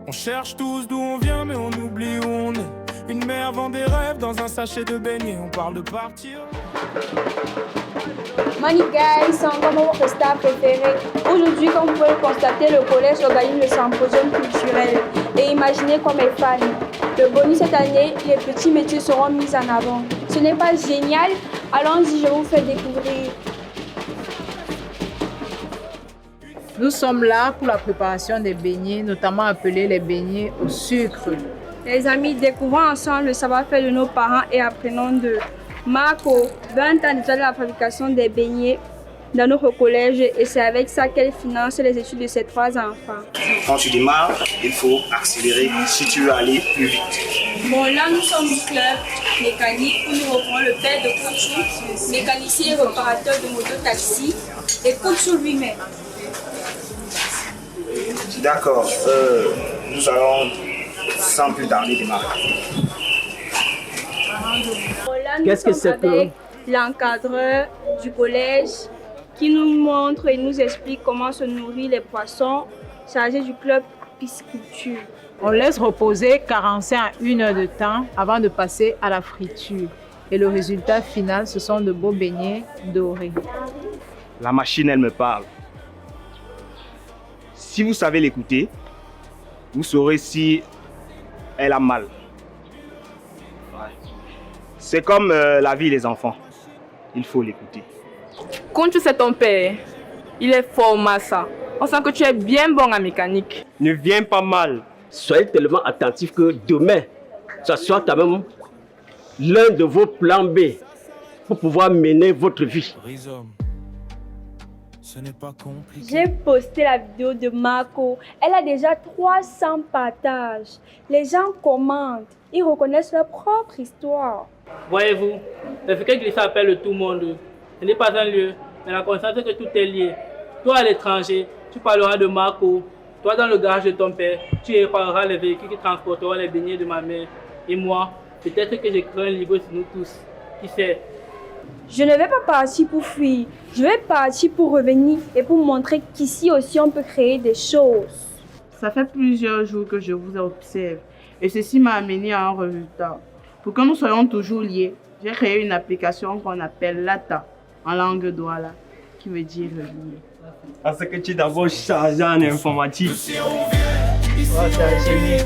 On cherche tous d'où on vient, mais on oublie où on est. Une mère vend des rêves dans un sachet de beignets. On parle de partir. Money guys, c'est encore mon star préféré. Aujourd'hui, comme vous pouvez le constater, le collège organise le symposium culturel. Et imaginez comme est fan. Le bonus cette année, les petits métiers seront mis en avant. Ce n'est pas génial? Allons-y, je vous fais découvrir. Nous sommes là pour la préparation des beignets, notamment appelés les beignets au sucre. Les amis, découvrons ensemble le savoir-faire de nos parents et apprenons d'eux. Marco, 20 ans déjà de la fabrication des beignets dans notre collège et c'est avec ça qu'elle finance les études de ses 3 enfants. Quand tu démarres, il faut accélérer si tu veux aller plus vite. Bon, là, nous sommes du club mécanique où nous reprends le père de Kouchou, mécanicien et réparateur de moto-taxi, et Kouchou lui-même. D'accord, nous allons sans plus tarder démarrer. Qu'est-ce que c'est que l'encadreur du collège qui nous montre et nous explique comment se nourrir les poissons chargés du club pisciculture. On laisse reposer 45 à 1 heure de temps avant de passer à la friture. Et le résultat final, ce sont de beaux beignets dorés. La machine, elle me parle. Si vous savez l'écouter, vous saurez si elle a mal. C'est comme la vie des enfants. Il faut l'écouter. Quand c'est ton père, il est fort massa. On sent que tu es bien bon en mécanique. Ne viens pas mal. Soyez tellement attentifs que demain, ça soit quand même l'un de vos plans B pour pouvoir mener votre vie. Ce n'est pas compliqué. J'ai posté la vidéo de Marco. Elle a déjà 300 partages. Les gens commentent. Ils reconnaissent leur propre histoire. Voyez-vous, le fait que l'Église appelle tout le monde. Ce n'est pas un lieu, mais la conscience que tout est lié. Toi à l'étranger, tu parleras de Marco. Toi dans le garage de ton père, tu répareras les véhicules qui transporteront les beignets de ma mère. Et moi, peut-être que j'écrirai un livre sur nous tous. Qui sait? Je ne vais pas partir pour fuir. Je vais partir pour revenir et pour montrer qu'ici aussi on peut créer des choses. Ça fait plusieurs jours que je vous observe et ceci m'a amené à un résultat. Pour que nous soyons toujours liés, j'ai créé une application qu'on appelle LATA en langue douala, qui veut dire lié. Parce que tu es d'abord chargé en informatique. Oh, c'est génial.